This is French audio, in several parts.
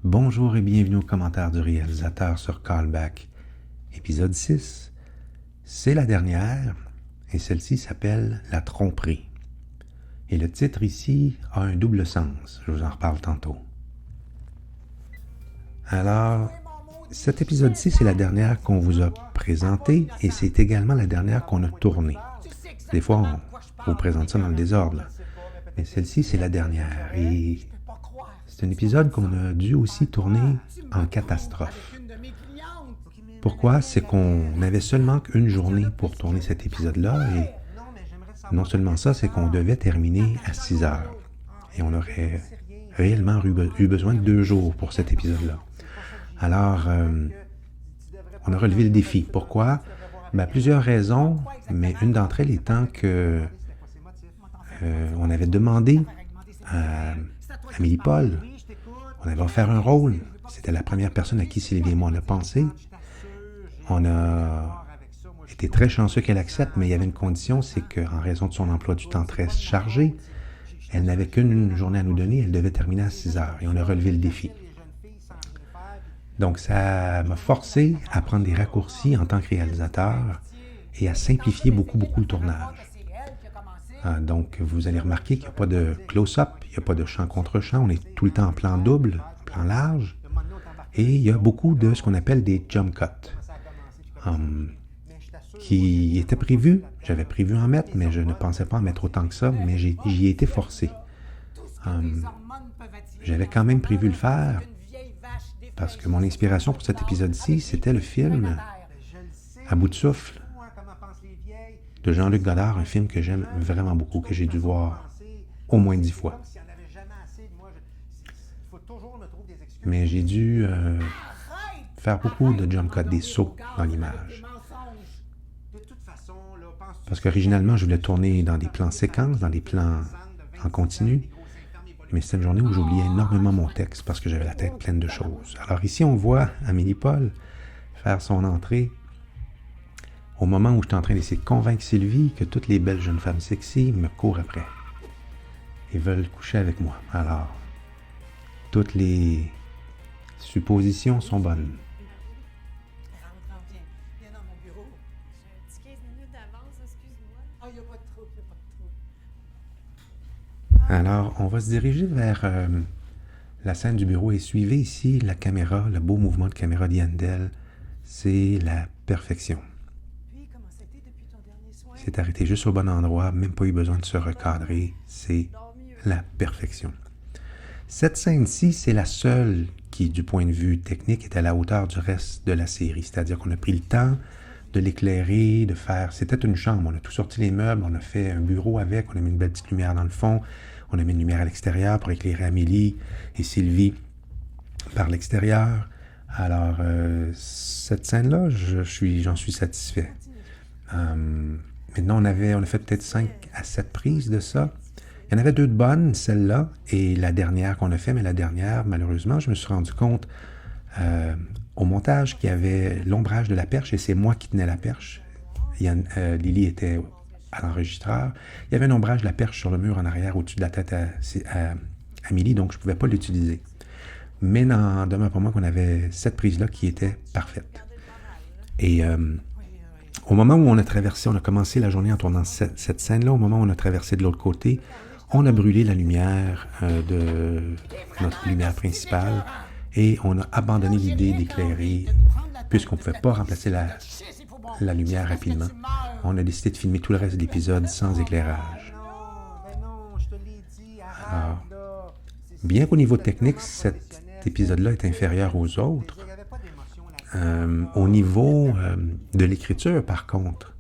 Bonjour et bienvenue aux commentaires du réalisateur sur Callback. Épisode 6. C'est la dernière et celle-ci s'appelle La tromperie. Et le titre ici a un double sens, je vous en reparle tantôt. Alors, cet épisode-ci, c'est la dernière qu'on vous a présentée et c'est également la dernière qu'on a tournée. Des fois, on vous présente ça dans le désordre, mais celle-ci, c'est la dernière et c'est un épisode qu'on a dû aussi tourner en catastrophe. Pourquoi? C'est qu'on n'avait seulement qu'une journée pour tourner cet épisode-là et non seulement ça, c'est qu'on devait terminer à 6 heures. Et on aurait réellement eu besoin de 2 jours pour cet épisode-là. Alors, on a relevé le défi. Pourquoi? Plusieurs raisons, mais une d'entre elles étant que on avait demandé à Amélie Paul, on avait offert un rôle. C'était la première personne à qui Sylvie et moi on a pensé. On a été très chanceux qu'elle accepte, mais il y avait une condition, c'est qu'en raison de son emploi du temps très chargé, elle n'avait qu'une journée à nous donner, elle devait terminer à 6 heures et on a relevé le défi. Donc ça m'a forcé à prendre des raccourcis en tant que réalisateur et à simplifier beaucoup le tournage. Donc vous allez remarquer qu'il n'y a pas de close-up, il n'y a pas de champ contre champ, on est tout le temps en plan double, en plan large, et il y a beaucoup de ce qu'on appelle des jump cuts. Qui était prévu, j'avais prévu en mettre, mais je ne pensais pas en mettre autant que ça, mais j'y ai été forcé. J'avais quand même prévu le faire, parce que mon inspiration pour cet épisode-ci, c'était le film À bout de souffle, de Jean-Luc Godard, un film que j'aime vraiment beaucoup, que j'ai dû voir au moins 10 fois. Mais j'ai dû faire beaucoup de jump cuts, des sauts dans l'image. Parce qu'originalement, je voulais tourner dans des plans séquences, dans des plans en continu. Mais c'était une journée où j'oubliais énormément mon texte parce que j'avais la tête pleine de choses. Alors ici, on voit Amélie Paul faire son entrée au moment où je suis en train d'essayer de convaincre Sylvie que toutes les belles jeunes femmes sexy me courent après et veulent coucher avec moi. Alors, toutes les suppositions sont bonnes. Alors, on va se diriger vers la scène du bureau et suivez ici la caméra, le beau mouvement de caméra d'Yandel. C'est la perfection. C'est arrêté juste au bon endroit, même pas eu besoin de se recadrer. C'est la perfection. Cette scène-ci, c'est la seule qui, du point de vue technique, est à la hauteur du reste de la série. C'est-à-dire qu'on a pris le temps de l'éclairer, de faire... C'était une chambre, on a tout sorti les meubles, on a fait un bureau avec, on a mis une belle petite lumière dans le fond, on a mis une lumière à l'extérieur pour éclairer Amélie et Sylvie par l'extérieur. Alors, cette scène-là, j'en suis satisfait. Maintenant, on a fait peut-être 5 à 7 prises de ça. Il y en avait 2 de bonnes, celle-là, et la dernière qu'on a fait, mais la dernière, malheureusement, je me suis rendu compte au montage qu'il y avait l'ombrage de la perche, et c'est moi qui tenais la perche. Lily était à l'enregistreur. Il y avait un ombrage de la perche sur le mur en arrière, au-dessus de la tête à Amélie, donc je ne pouvais pas l'utiliser. Mais n'en demeure pas moins qu'on avait cette prise-là qui était parfaite. Et au moment où on a commencé la journée en tournant cette scène-là, au moment où on a traversé de l'autre côté, on a brûlé la lumière de notre lumière principale et on a abandonné l'idée d'éclairer, puisqu'on ne pouvait pas remplacer la lumière rapidement. On a décidé de filmer tout le reste de l'épisode sans éclairage. Alors, bien qu'au niveau technique, cet épisode-là est inférieur aux autres, au niveau de l'écriture, par contre,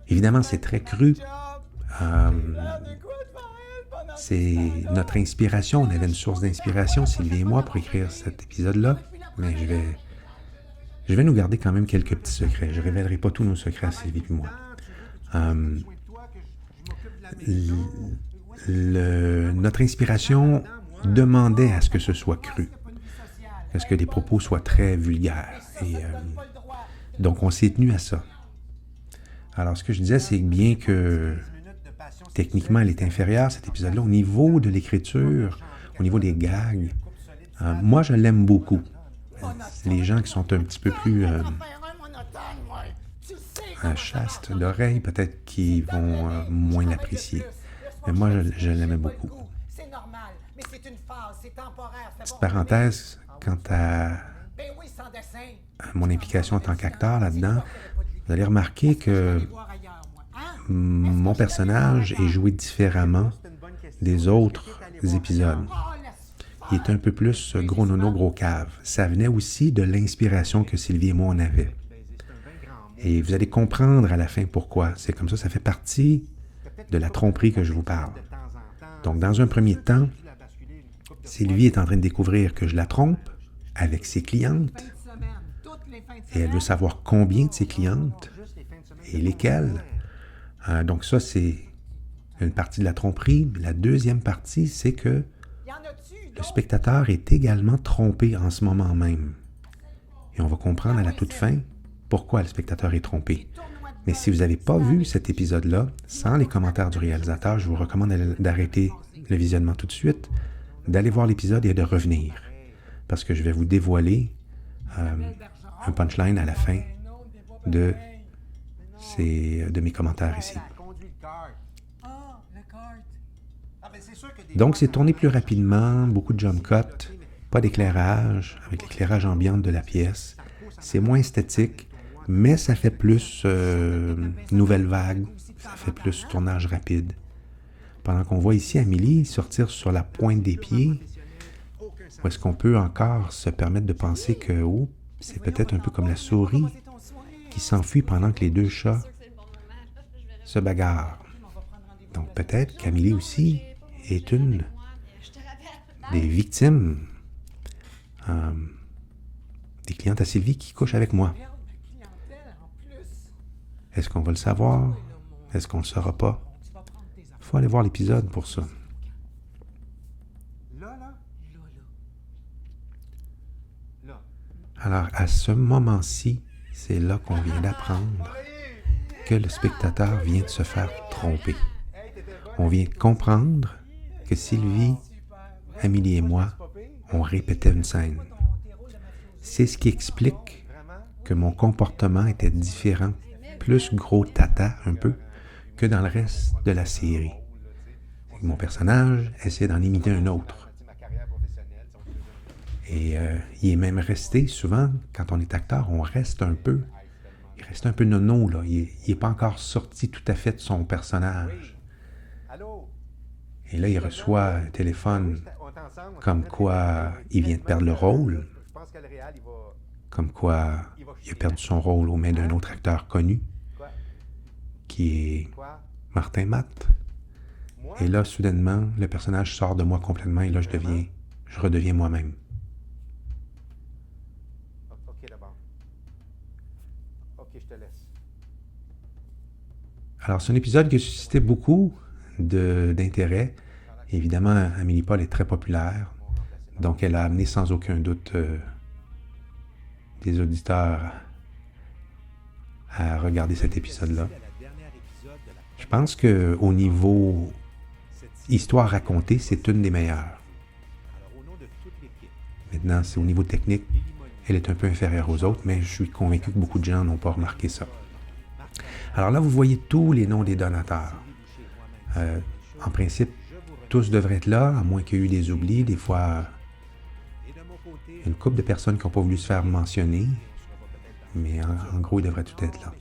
évidemment, c'est très cru. C'est notre inspiration. On avait une source d'inspiration, Sylvie et moi, pour écrire cet épisode-là. Mais je vais nous garder quand même quelques petits secrets. Je ne révélerai pas tous nos secrets à Sylvie et moi. Notre inspiration demandait à ce que ce soit cru. À ce que les propos soient très vulgaires. Et donc, on s'est tenu à ça. Alors, ce que je disais, c'est bien que techniquement, elle est inférieure, cet épisode-là, au niveau de l'écriture, au niveau des gags. Moi, je l'aime beaucoup. Les gens qui sont un petit peu plus chastes d'oreilles, peut-être qu'ils vont moins l'apprécier. Mais moi, je l'aimais beaucoup. Petite parenthèse, quant à mon implication en tant qu'acteur là-dedans, vous allez remarquer que mon personnage est joué différemment des autres épisodes. Il est un peu plus gros nono, gros cave. Ça venait aussi de l'inspiration que Sylvie et moi on avait. Et vous allez comprendre à la fin pourquoi. C'est comme ça fait partie de la tromperie que je vous parle. Donc, dans un premier temps, Sylvie est en train de découvrir que je la trompe avec ses clientes. Et elle veut savoir combien de ses clientes et lesquelles. Donc ça, c'est une partie de la tromperie. La deuxième partie, c'est que le spectateur est également trompé en ce moment même. Et on va comprendre à la toute fin pourquoi le spectateur est trompé. Mais si vous n'avez pas vu cet épisode-là, sans les commentaires du réalisateur, je vous recommande d'arrêter le visionnement tout de suite, d'aller voir l'épisode et de revenir. Parce que je vais vous dévoiler un punchline à la fin de mes commentaires ici. Donc, c'est tourné plus rapidement, beaucoup de jump cuts, pas d'éclairage, avec l'éclairage ambiant de la pièce. C'est moins esthétique, mais ça fait plus nouvelle vague, ça fait plus tournage rapide. Pendant qu'on voit ici Amélie sortir sur la pointe des pieds, où est-ce qu'on peut encore se permettre de penser que c'est peut-être un peu comme la souris qui s'enfuit pendant que les deux chats se bagarrent. Donc peut-être qu'Amélie aussi est une des victimes des clientes à Sylvie qui couchent avec moi. Est-ce qu'on va le savoir? Est-ce qu'on ne le saura pas? Il faut aller voir l'épisode pour ça. Alors, à ce moment-ci, c'est là qu'on vient d'apprendre que le spectateur vient de se faire tromper. On vient de comprendre que Sylvie, Amélie et moi, on répétait une scène. C'est ce qui explique que mon comportement était différent, plus gros tata un peu, que dans le reste de la série. Mon personnage essaie d'en imiter un autre. Et il est même resté, souvent, quand on est acteur, on reste un peu. Il reste un peu nono, là. Il n'est pas encore sorti tout à fait de son personnage. Et là, il reçoit un téléphone comme quoi il vient de perdre le rôle, comme quoi il a perdu son rôle aux mains d'un autre acteur connu, qui est Martin Matt. Et là, soudainement, le personnage sort de moi complètement et là, je redeviens moi-même. Alors, c'est un épisode qui a suscité beaucoup d'intérêt. Évidemment, Amélie Paul est très populaire, donc elle a amené sans aucun doute des auditeurs à regarder cet épisode-là. Je pense qu'au niveau histoire racontée, c'est une des meilleures. Maintenant, c'est au niveau technique, elle est un peu inférieure aux autres, mais je suis convaincu que beaucoup de gens n'ont pas remarqué ça. Alors là, vous voyez tous les noms des donateurs. En principe, tous devraient être là, à moins qu'il y ait eu des oublis. Des fois, une couple de personnes qui n'ont pas voulu se faire mentionner, mais en gros, ils devraient tout être là.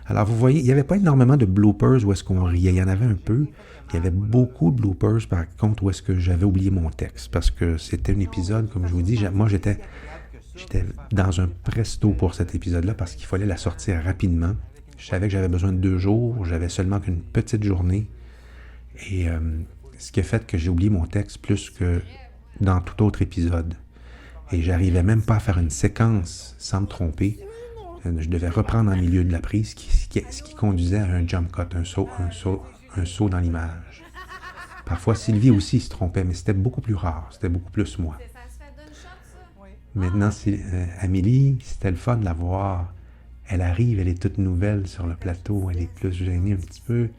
Alors, vous voyez, il n'y avait pas énormément de bloopers où est-ce qu'on riait. Il y en avait un peu. Il y avait beaucoup de bloopers, par contre, où est-ce que j'avais oublié mon texte. Parce que c'était un épisode, comme je vous dis, moi, j'étais dans un presto pour cet épisode-là parce qu'il fallait la sortir rapidement. Je savais que j'avais besoin de 2 jours. J'avais seulement qu'une petite journée. Et ce qui a fait que j'ai oublié mon texte plus que dans tout autre épisode. Et j'arrivais même pas à faire une séquence sans me tromper. Je devais reprendre en milieu de la prise, ce qui conduisait à un jump cut, un saut dans l'image. Parfois, Sylvie aussi se trompait, mais c'était beaucoup plus rare. C'était beaucoup plus moi. Maintenant, Amélie, c'était le fun de la voir. Elle arrive, elle est toute nouvelle sur le plateau. Elle est plus gênée un petit peu.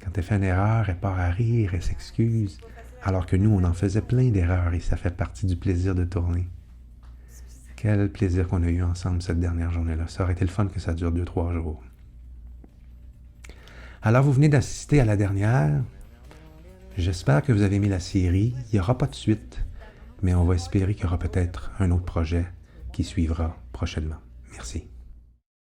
Quand elle fait une erreur, elle part à rire, elle s'excuse. Alors que nous, on en faisait plein d'erreurs et ça fait partie du plaisir de tourner. Quel plaisir qu'on a eu ensemble cette dernière journée-là. Ça aurait été le fun que ça dure 2-3 jours. Alors, vous venez d'assister à la dernière. J'espère que vous avez aimé la série. Il n'y aura pas de suite, mais on va espérer qu'il y aura peut-être un autre projet qui suivra prochainement. Merci.